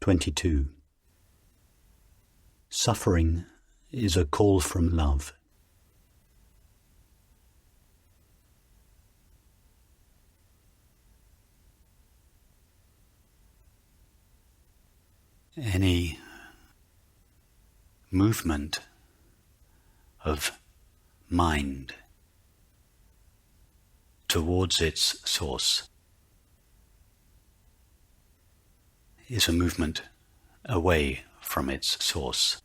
22. Suffering is a call from love. Any movement of mind towards its source is a movement away from its source.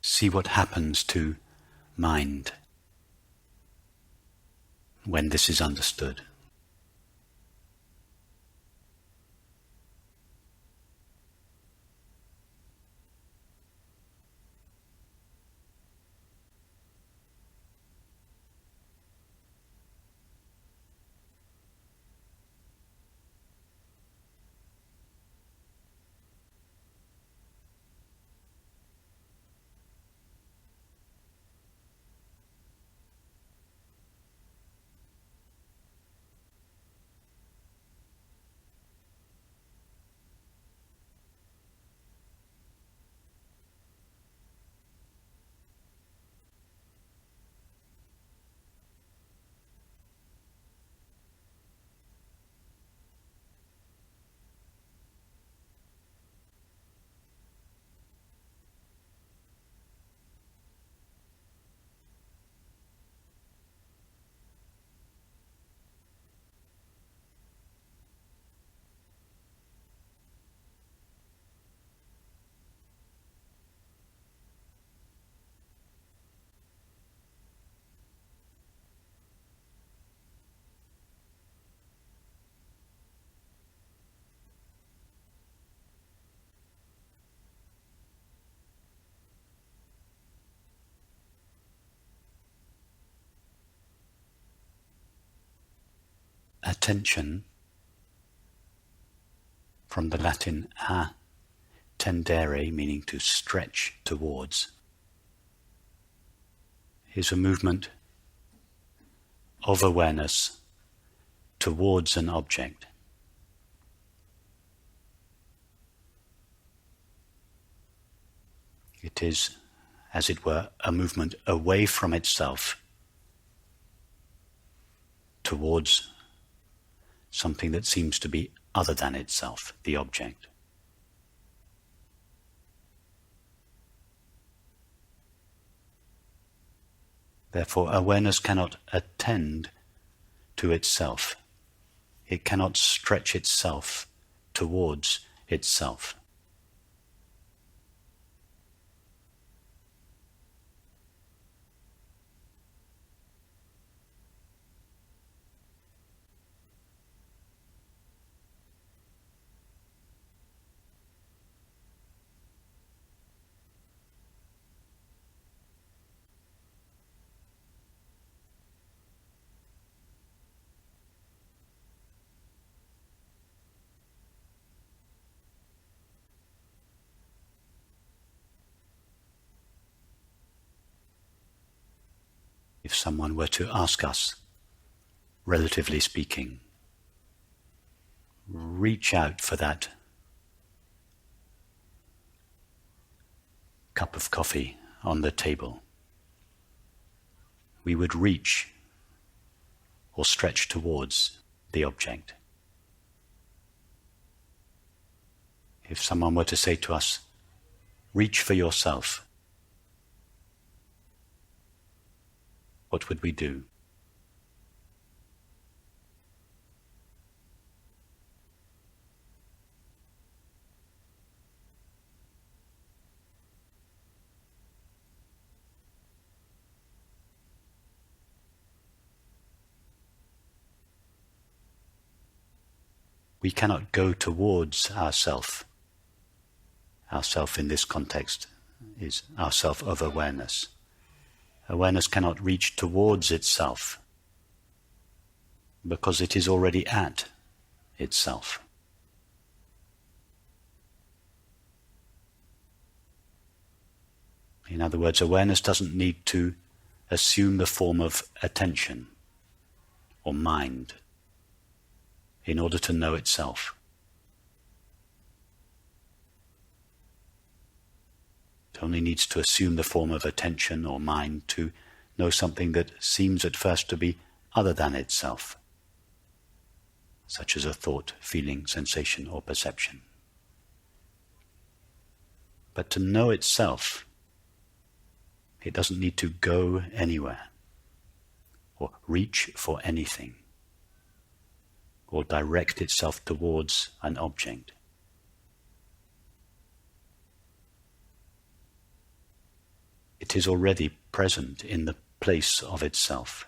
See what happens to mind when this is understood. Attention, from the Latin a tendere, meaning to stretch towards, is a movement of awareness towards an object. It is, as it were, a movement away from itself towards something that seems to be other than itself, the object. Therefore, awareness cannot attend to itself. It cannot stretch itself towards itself. If someone were to ask us, relatively speaking, reach out for that cup of coffee on the table, we would reach or stretch towards the object. If someone were to say to us, reach for yourself, what would we do? We cannot go towards ourself. Ourself in this context is our self of awareness. Awareness cannot reach towards itself. because it is already at itself. In other words, awareness doesn't need to assume the form of attention or mind in order to know itself. It only needs to assume the form of attention or mind to know something that seems at first to be other than itself, such as a thought, feeling, sensation, or perception. But to know itself, it doesn't need to go anywhere, or reach for anything, or direct itself towards an object. It is already present in the place of itself.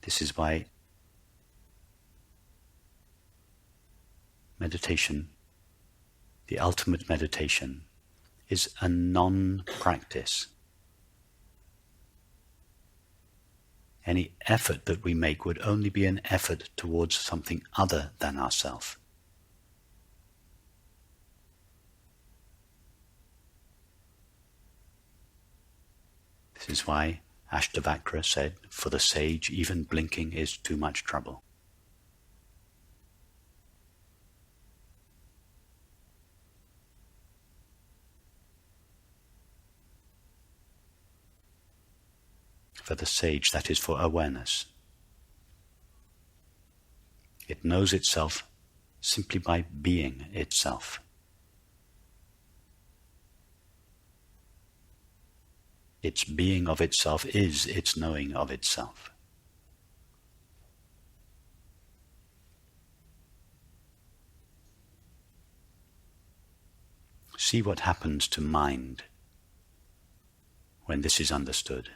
This is why meditation, the ultimate meditation, is a non-practice. Any effort that we make would only be an effort towards something other than ourself. This is why Ashtavakra said, for the sage, even blinking is too much trouble. For the sage, that is for awareness. It knows itself simply by being itself. Its being of itself is its knowing of itself. See what happens to mind when this is understood.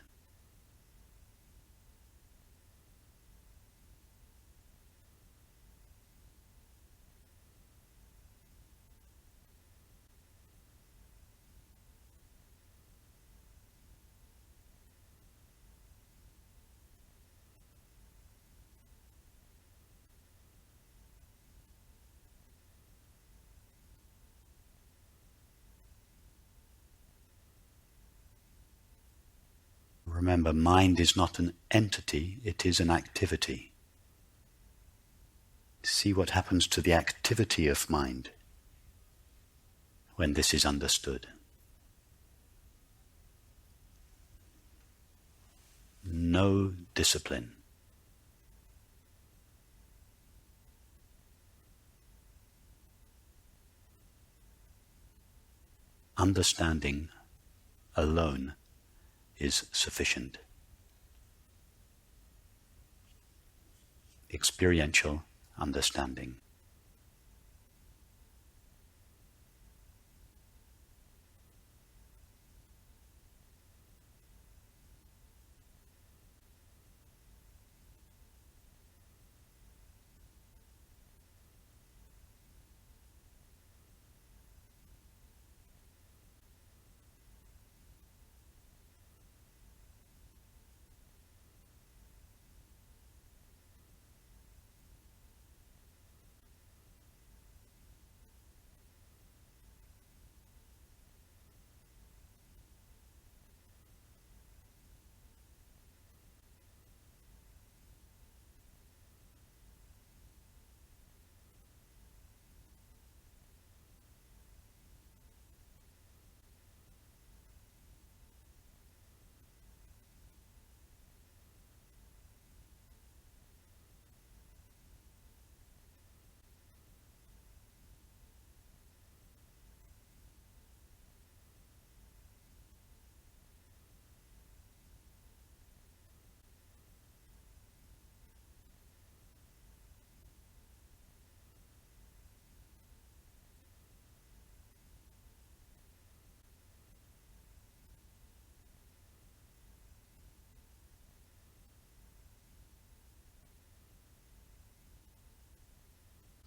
Remember, mind is not an entity, it is an activity. See what happens to the activity of mind when this is understood. No discipline. Understanding alone is sufficient. Experiential understanding.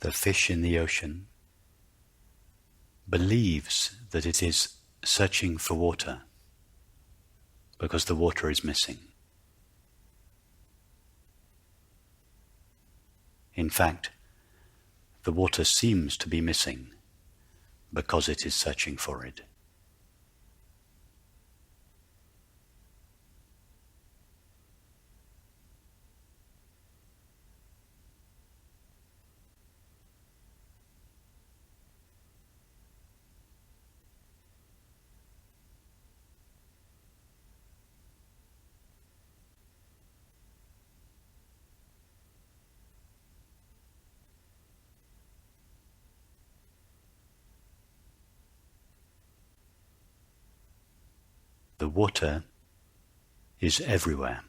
The fish in the ocean believes that it is searching for water because the water is missing. In fact, the water seems to be missing because it is searching for it. The water is everywhere.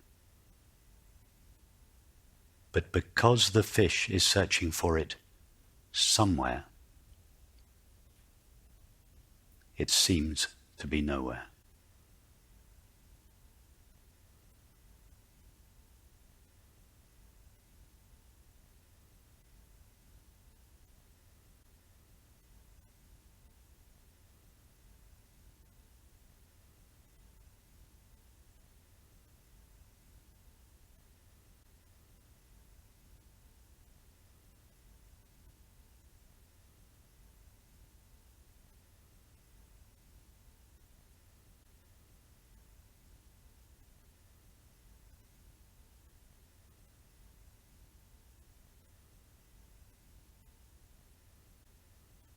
But because the fish is searching for it somewhere, it seems to be nowhere.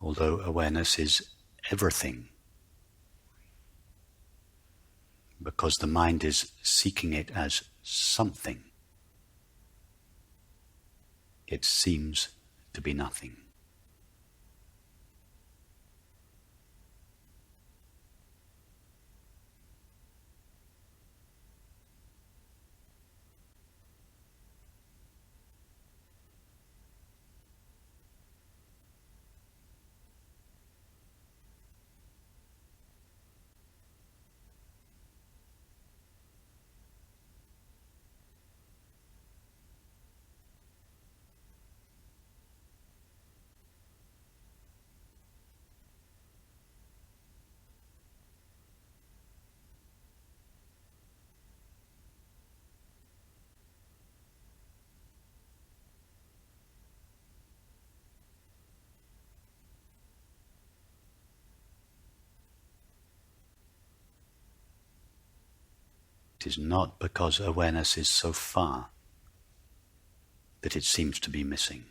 Although awareness is everything, because the mind is seeking it as something, it seems to be nothing. It is not because awareness is so far that it seems to be missing.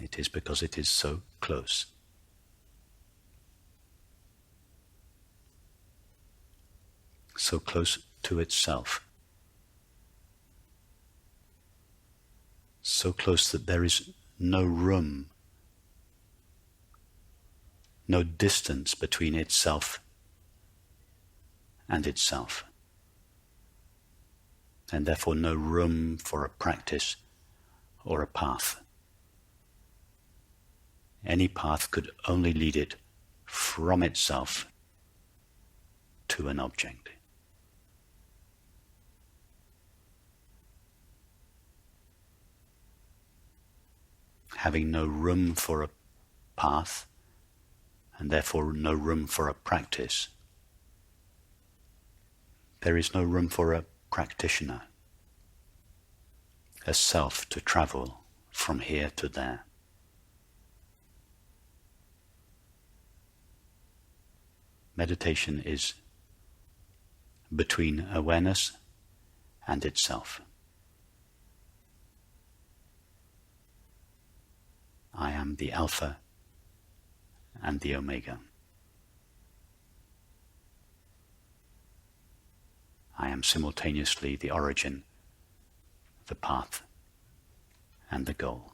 It is because it is so close. So close to itself. So close that there is no room, no distance between itself and itself. And therefore no room for a practice or a path. Any path could only lead it from itself to an object. Having no room for a path, and therefore no room for a practice, there is no room for a practitioner, a self to travel from here to there. Meditation is between awareness and itself. I am the Alpha and the Omega. I am simultaneously the origin, the path, and the goal.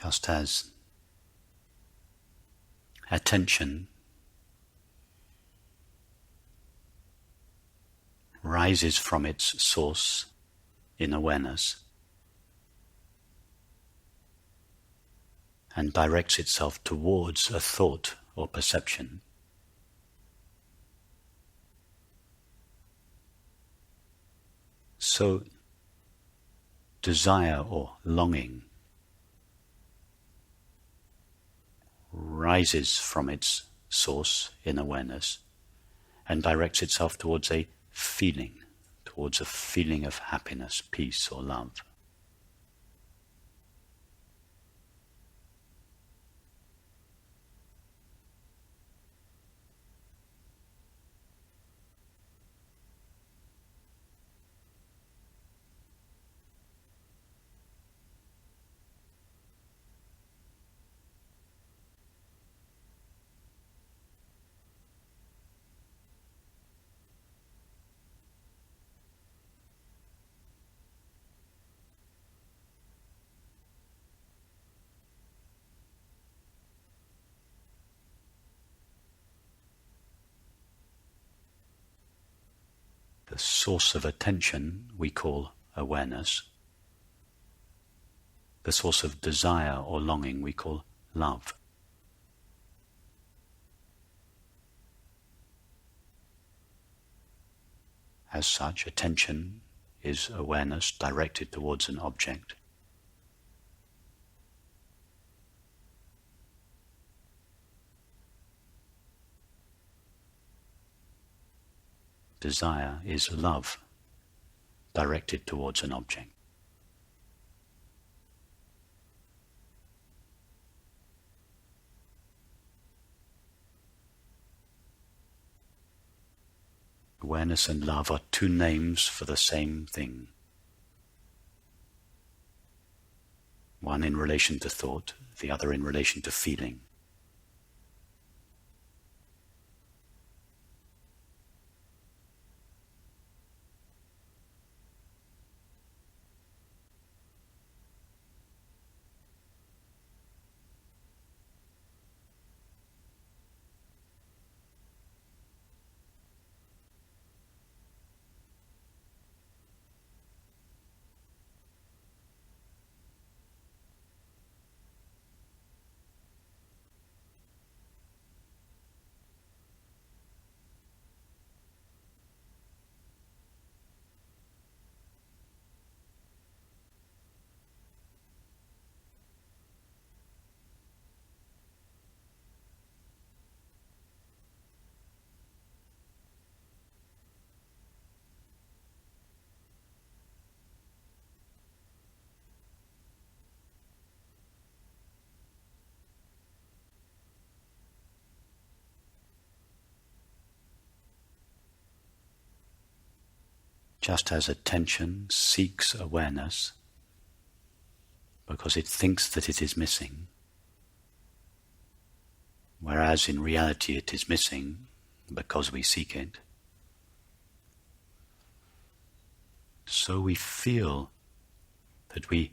Just as attention rises from its source in awareness and directs itself towards a thought or perception, so desire or longing rises from its source in awareness and directs itself towards a feeling of happiness, peace, or love. The source of attention we call awareness. The source of desire or longing we call love. As such, attention is awareness directed towards an object. Desire is love directed towards an object. Awareness and love are two names for the same thing. One in relation to thought, the other in relation to feeling. Just as attention seeks awareness because it thinks that it is missing, whereas in reality it is missing because we seek it, so we feel that we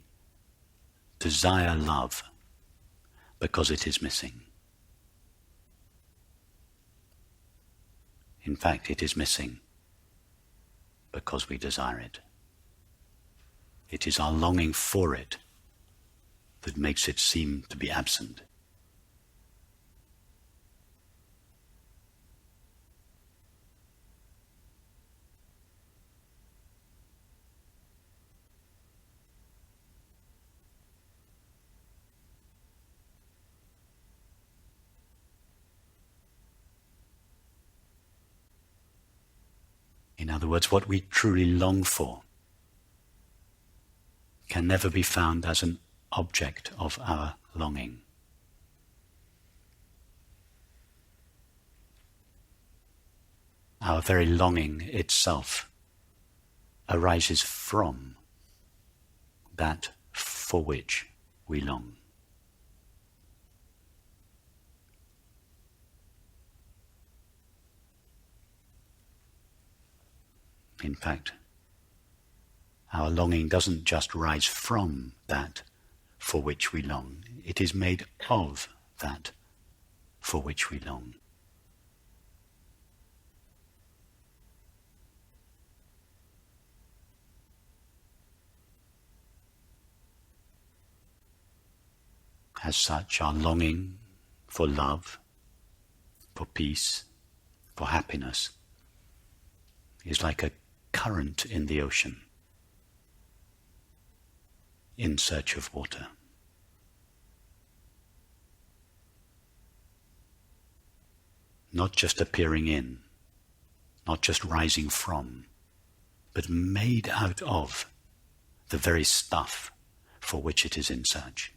desire love because it is missing. In fact, it is missing because we desire it. It is our longing for it that makes it seem to be absent. In other words, what we truly long for can never be found as an object of our longing. Our very longing itself arises from that for which we long. In fact, our longing doesn't just rise from that for which we long. It is made of that for which we long. As such, our longing for love, for peace, for happiness is like a current in the ocean in search of water. Not just appearing in, not just rising from, but made out of the very stuff for which it is in search.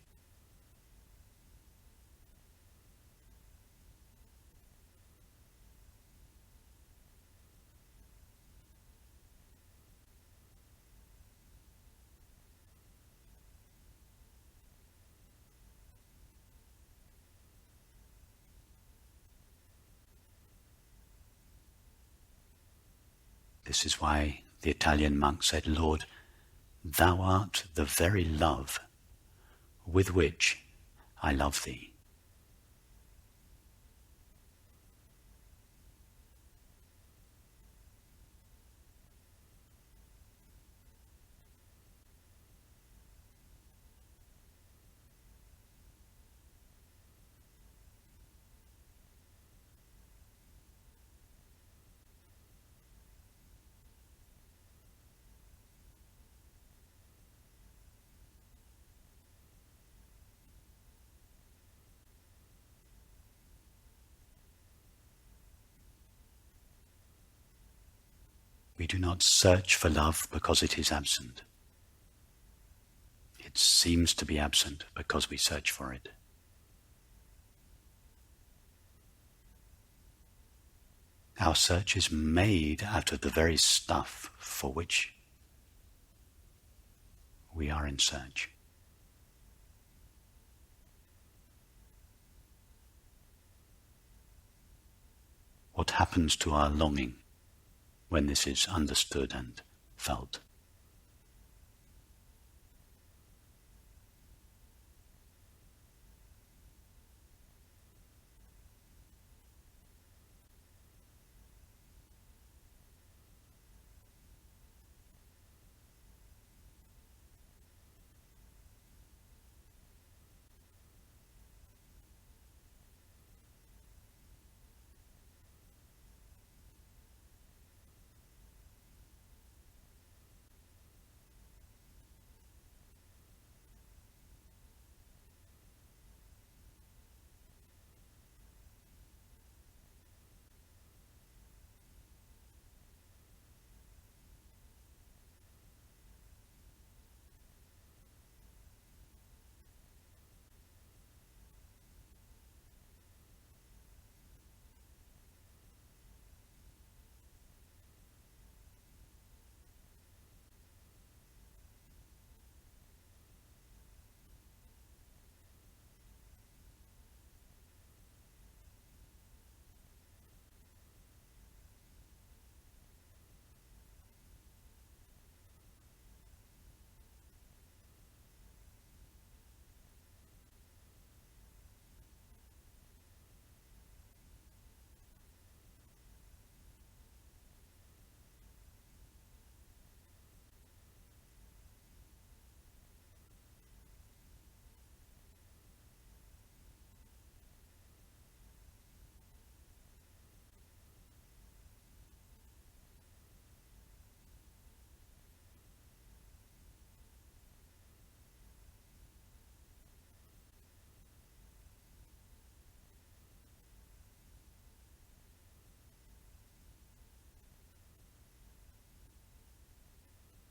This is why the Italian monk said, "Lord, thou art the very love with which I love thee." We do not search for love because it is absent. It seems to be absent because we search for it. Our search is made out of the very stuff for which we are in search. What happens to our longing when this is understood and felt?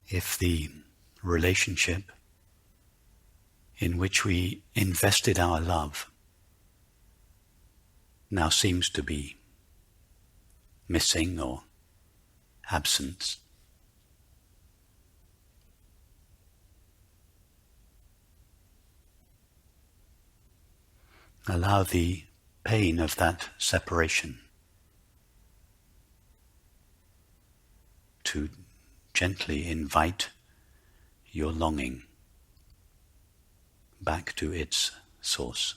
If the relationship in which we invested our love now seems to be missing or absent, allow the pain of that separation to gently invite your longing back to its source.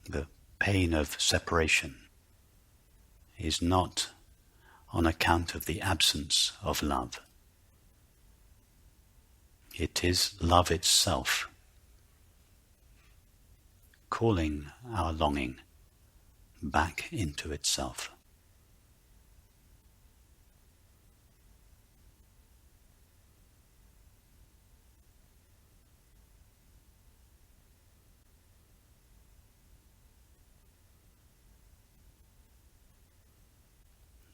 The pain of separation is not on account of the absence of love. It is love itself calling our longing back into itself.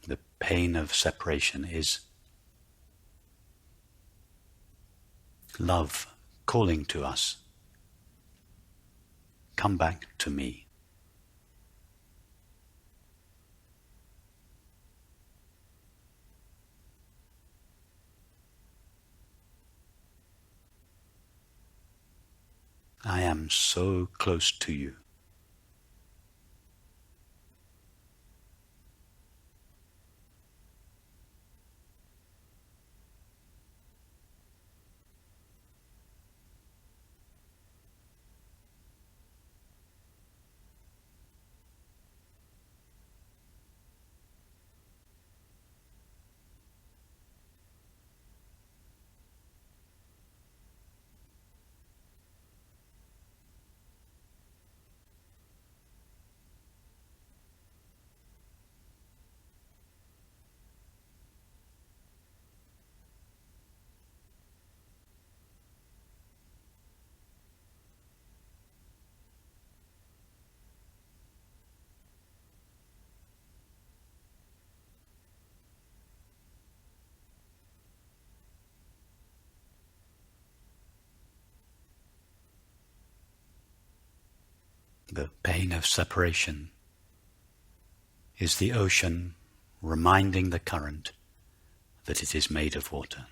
The pain of separation is love calling to us, come back to me. I am so close to you. The pain of separation is the ocean reminding the current that it is made of water.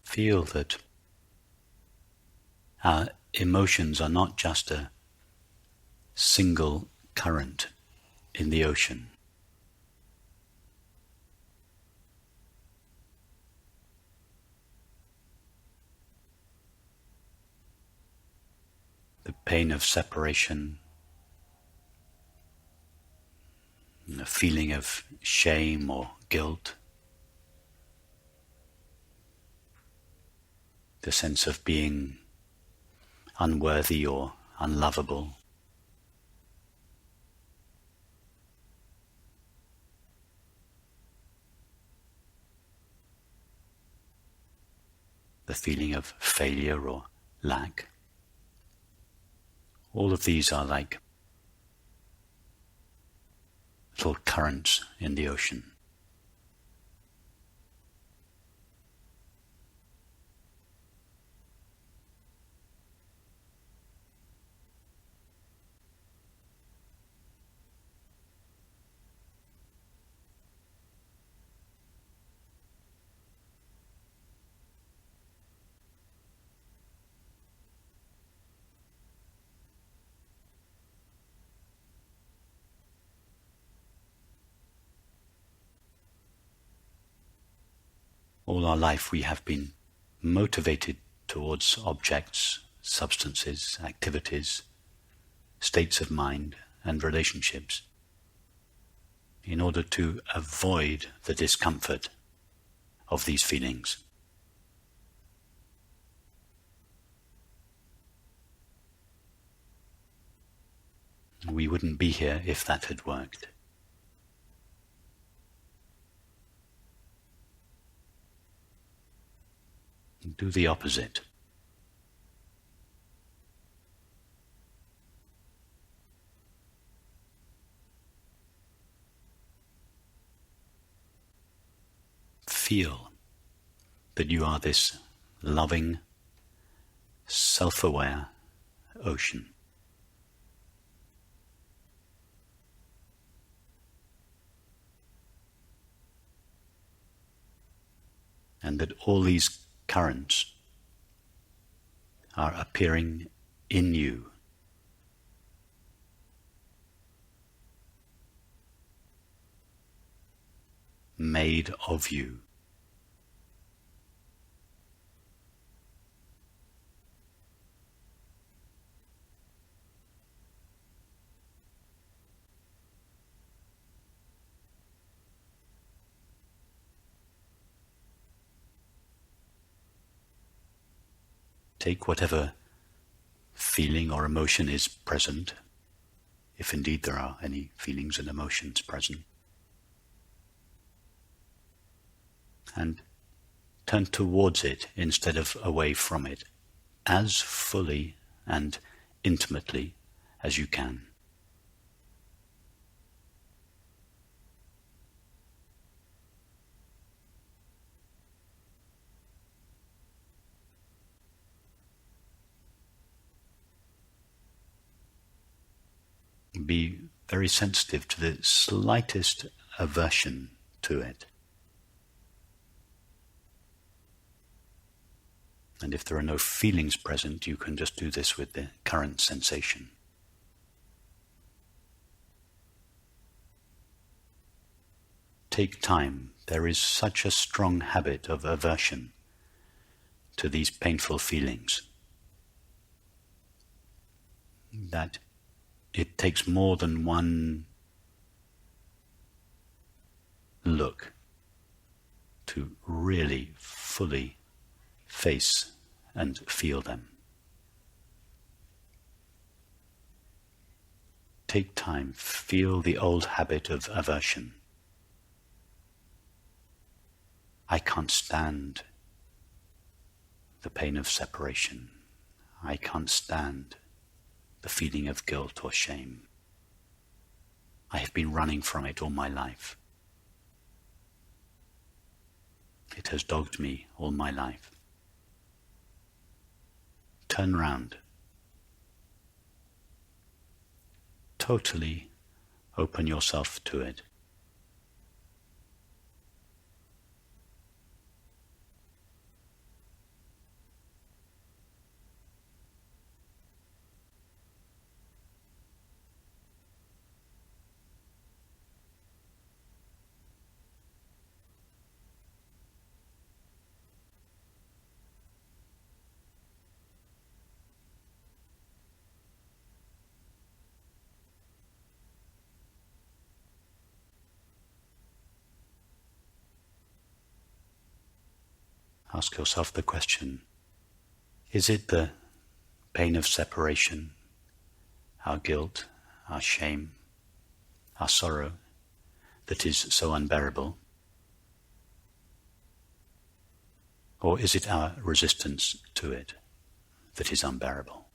Feel that our emotions are not just a single current in the ocean. The pain of separation, the feeling of shame or guilt, the sense of being unworthy or unlovable, the feeling of failure or lack. All of these are like little currents in the ocean. All our life we have been motivated towards objects, substances, activities, states of mind, and relationships in order to avoid the discomfort of these feelings. We wouldn't be here if that had worked. Do the opposite. Feel that you are this loving, self-aware ocean. And that all these currents are appearing in you. Made of you. Take whatever feeling or emotion is present, if indeed there are any feelings and emotions present, and turn towards it instead of away from it, as fully and intimately as you can. Be very sensitive to the slightest aversion to it. And if there are no feelings present, you can just do this with the current sensation. Take time. There is such a strong habit of aversion to these painful feelings that it takes more than one look to really fully face and feel them. Take time, feel the old habit of aversion. I can't stand the pain of separation. I can't stand the feeling of guilt or shame. I have been running from it all my life. It has dogged me all my life. Turn round. Totally open yourself to it. Ask yourself the question, is it the pain of separation, our guilt, our shame, our sorrow that is so unbearable? Or is it our resistance to it that is unbearable?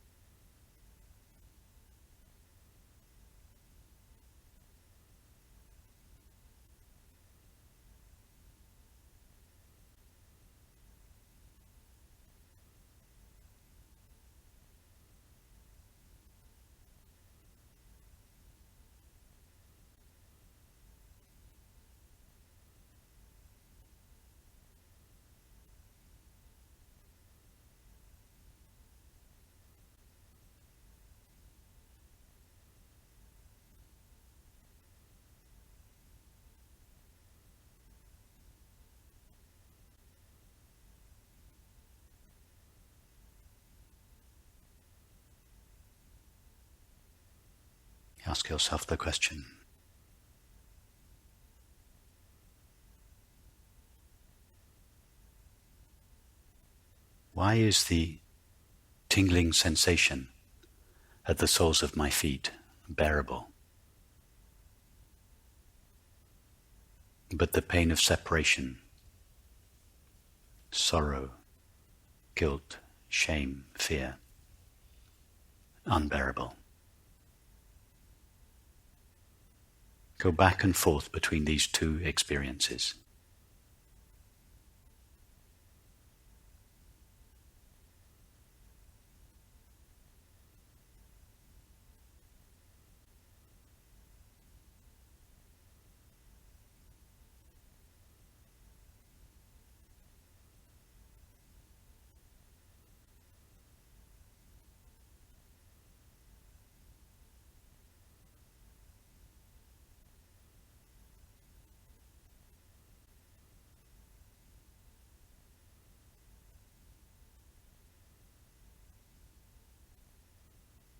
Ask yourself the question, why is the tingling sensation at the soles of my feet bearable, but the pain of separation, sorrow, guilt, shame, fear, unbearable? Go back and forth between these two experiences.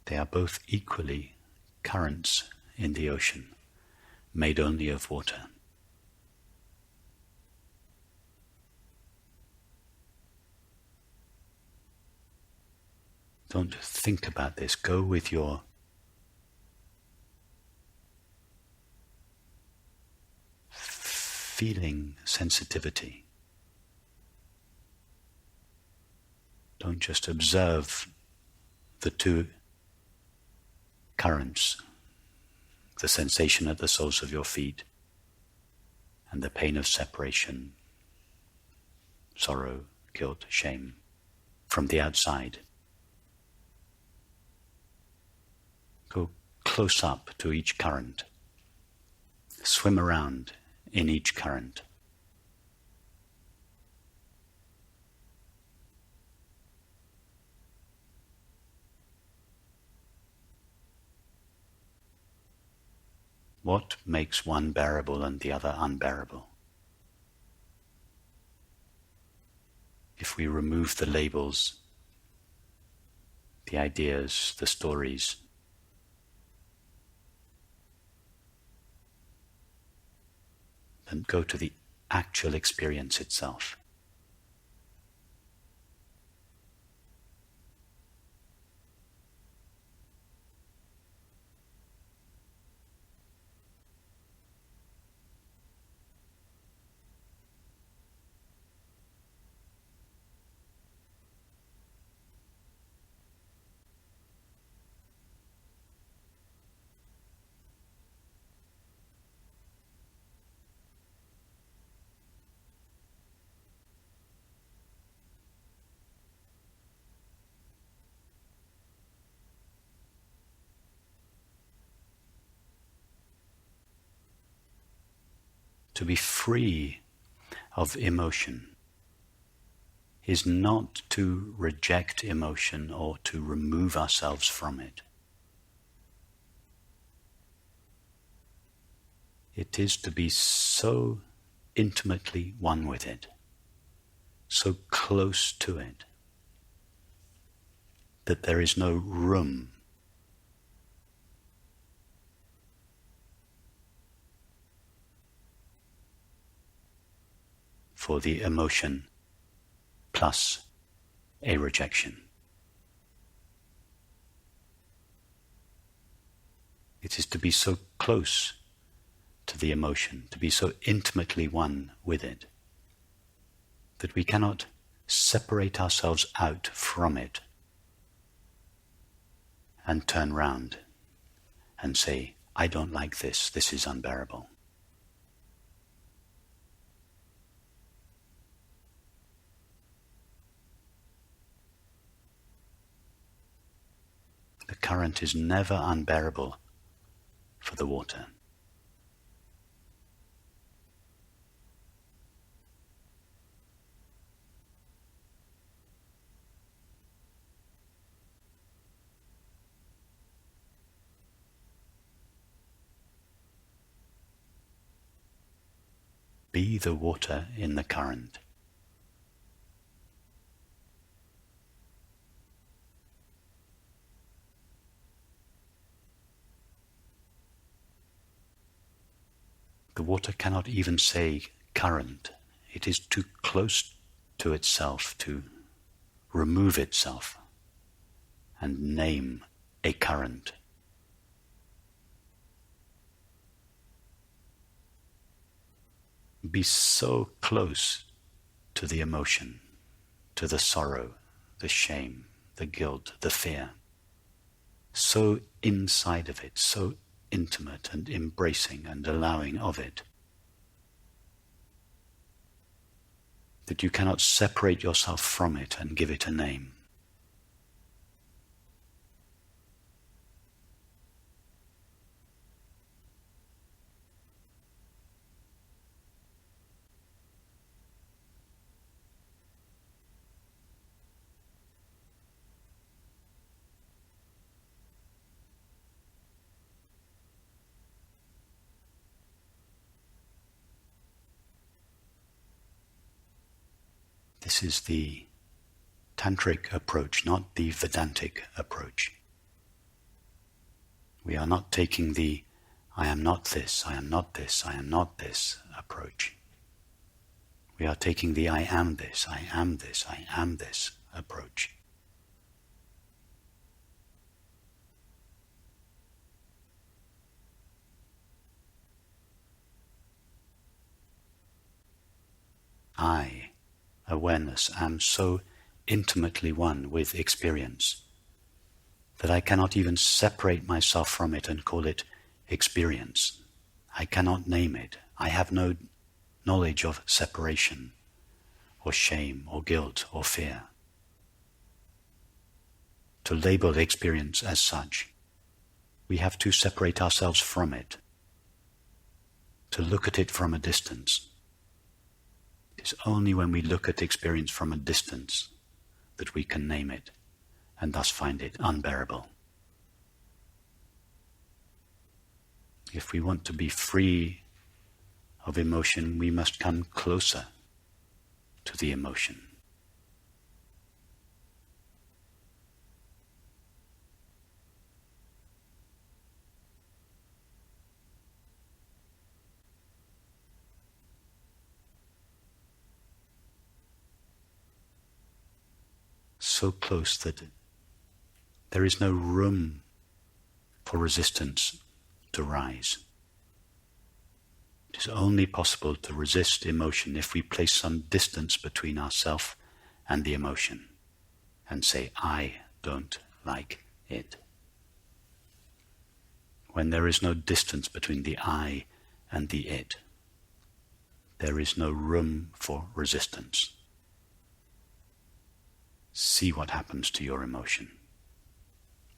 They are both equally currents in the ocean, made only of water. Don't think about this. Go with your feeling sensitivity. Don't just observe the two currents, the sensation at the soles of your feet and the pain of separation, sorrow, guilt, shame, from the outside. Go close up to each current. Swim around in each current. What makes one bearable and the other unbearable? If we remove the labels, the ideas, the stories, then go to the actual experience itself. To be free of emotion is not to reject emotion or to remove ourselves from it. It is to be so intimately one with it, so close to it, that there is no room for the emotion plus a rejection. It is to be so close to the emotion, to be so intimately one with it, that we cannot separate ourselves out from it and turn round and say, I don't like this, this is unbearable. The current is never unbearable for the water. Be the water in the current. The water cannot even say current. It is too close to itself to remove itself and name a current. Be so close to the emotion, to the sorrow, the shame, the guilt, the fear. So inside of it, so intimate and embracing and allowing of it, that you cannot separate yourself from it and give it a name. This is the tantric approach, not the Vedantic approach. We are not taking the I am not this, I am not this, I am not this approach. We are taking the I am this, I am this, I am this approach. I, awareness, am so intimately one with experience that I cannot even separate myself from it and call it experience. I cannot name it. I have no knowledge of separation or shame or guilt or fear. To label experience as such, we have to separate ourselves from it, to look at it from a distance. It is only when we look at experience from a distance that we can name it and thus find it unbearable. If we want to be free of emotion, we must come closer to the emotion. So close that there is no room for resistance to rise. It is only possible to resist emotion if we place some distance between ourselves and the emotion and say, I don't like it. When there is no distance between the I and the it, there is no room for resistance. See what happens to your emotion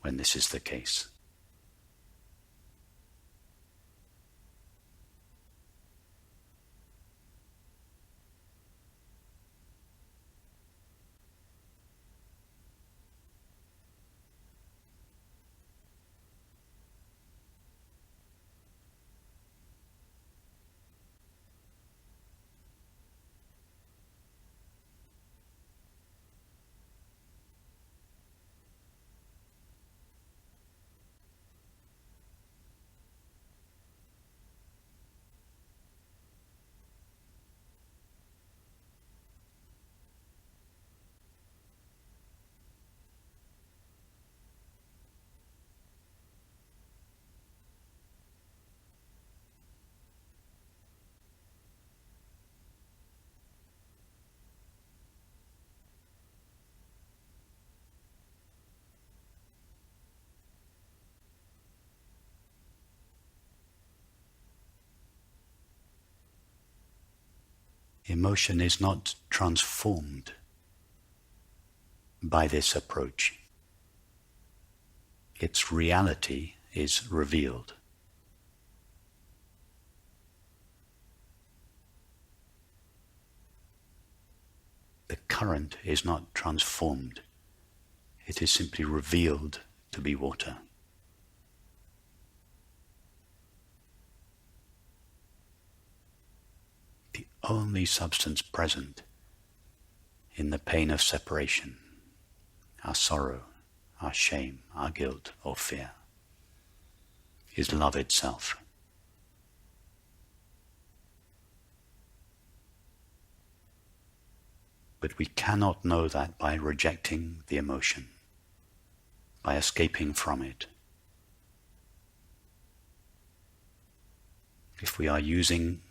when this is the case. Emotion is not transformed by this approach. Its reality is revealed. The current is not transformed. It is simply revealed to be water. The only substance present in the pain of separation, our sorrow, our shame, our guilt or fear, is love itself. But we cannot know that by rejecting the emotion, by escaping from it. If we are using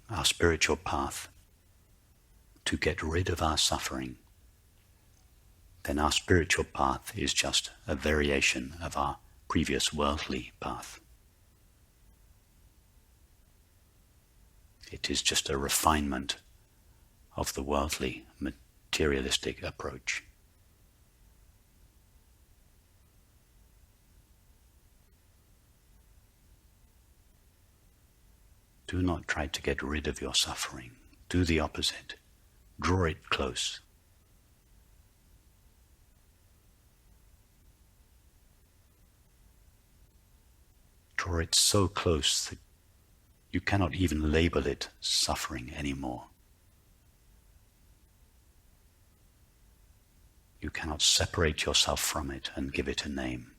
our spiritual path to get rid of our suffering, then our spiritual path is just a variation of our previous worldly path. It is just a refinement of the worldly, materialistic approach. Do not try to get rid of your suffering. Do the opposite. Draw it close. Draw it so close that you cannot even label it suffering anymore. You cannot separate yourself from it and give it a name.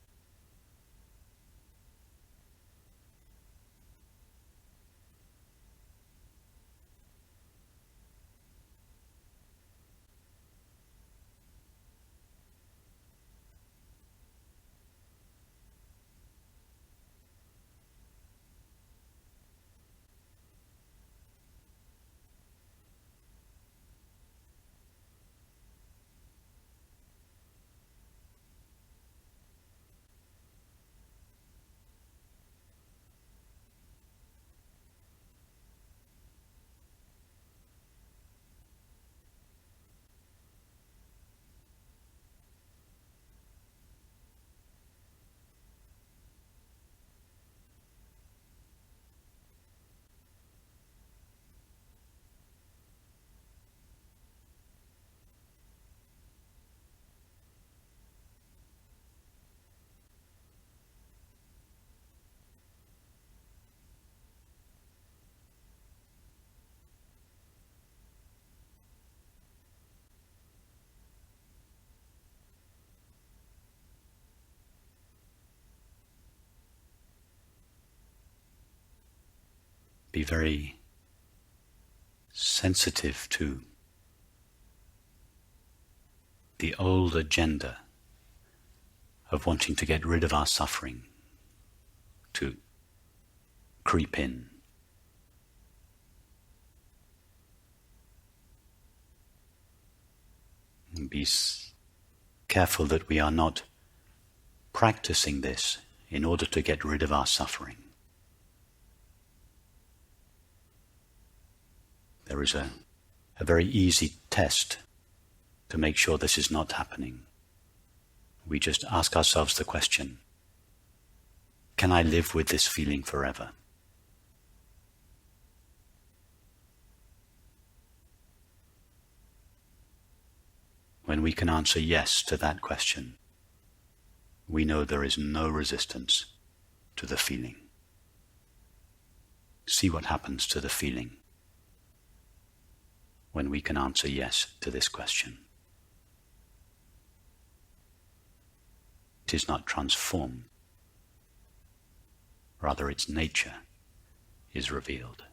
Be very sensitive to the old agenda of wanting to get rid of our suffering, to creep in. And be careful that we are not practicing this in order to get rid of our suffering. There is a very easy test to make sure this is not happening. We just ask ourselves the question, can I live with this feeling forever? When we can answer yes to that question, we know there is no resistance to the feeling. See what happens to the feeling when we can answer yes to this question. It is not transformed, rather its nature is revealed.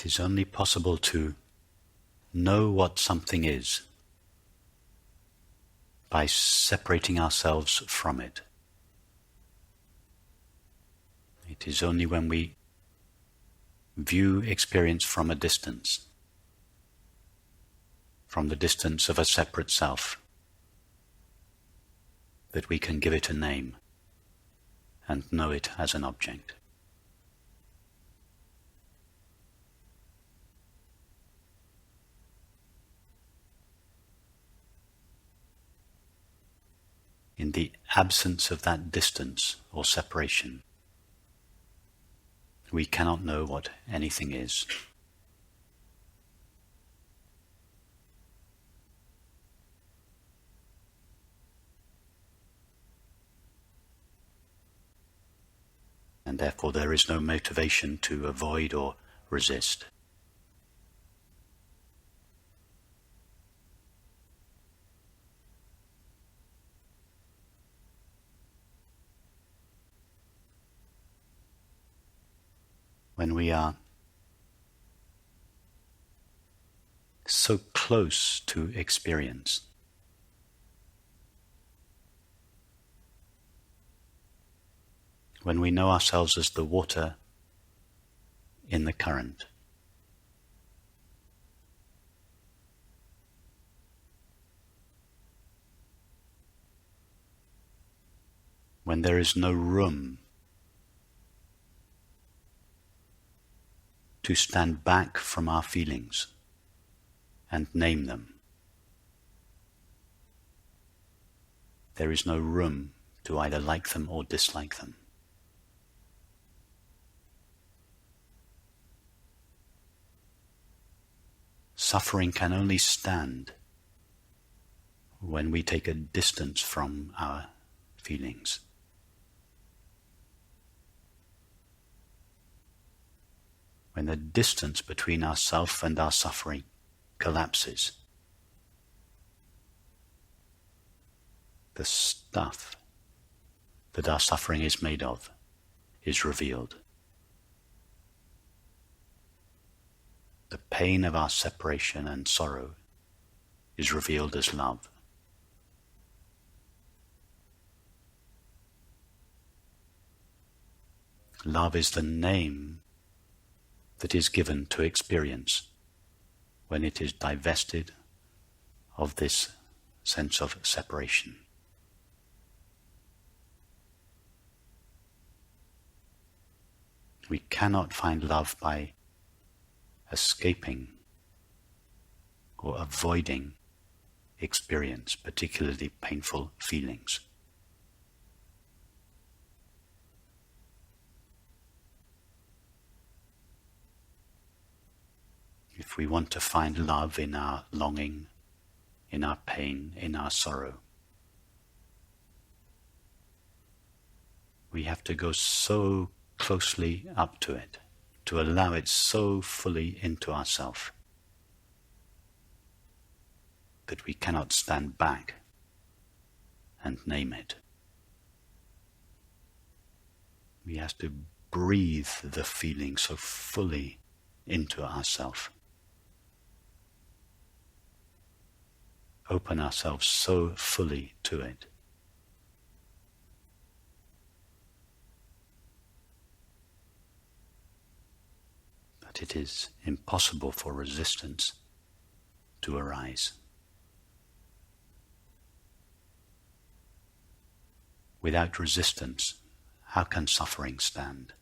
It is only possible to know what something is by separating ourselves from it. It is only when we view experience from a distance, from the distance of a separate self, that we can give it a name and know it as an object. In the absence of that distance or separation, we cannot know what anything is. And therefore there is no motivation to avoid or resist. When we are so close to experience, when we know ourselves as the water in the current, when there is no room to stand back from our feelings and name them. There is no room to either like them or dislike them. Suffering can only stand when we take a distance from our feelings. When the distance between ourself and our suffering collapses, the stuff that our suffering is made of is revealed. The pain of our separation and sorrow is revealed as love. Love is the name that is given to experience when it is divested of this sense of separation. We cannot find love by escaping or avoiding experience, particularly painful feelings. If we want to find love in our longing, in our pain, in our sorrow, we have to go so closely up to it, to allow it so fully into ourself, that we cannot stand back and name it. We have to breathe the feeling so fully into ourself. Open ourselves so fully to it. That it is impossible for resistance to arise. Without resistance, how can suffering stand?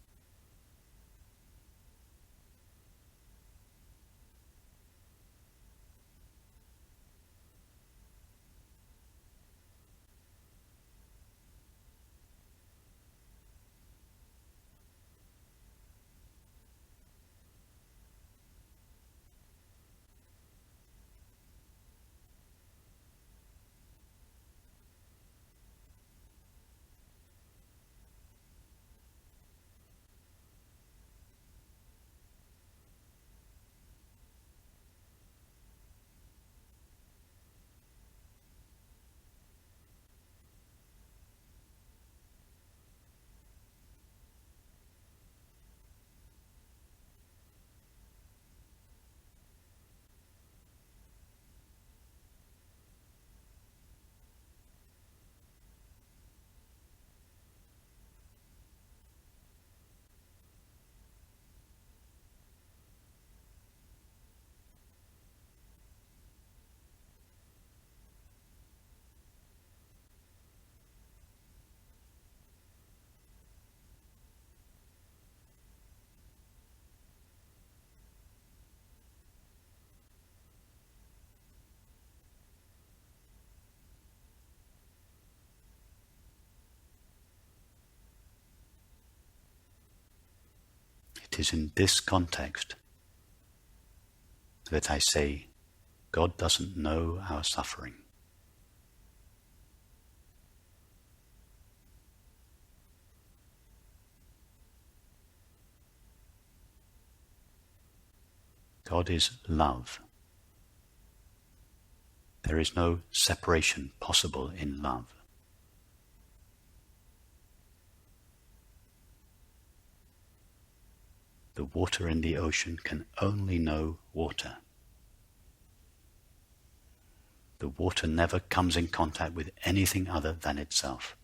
It is in this context that I say God doesn't know our suffering. God is love. There is no separation possible in love. The water in the ocean can only know water. The water never comes in contact with anything other than itself.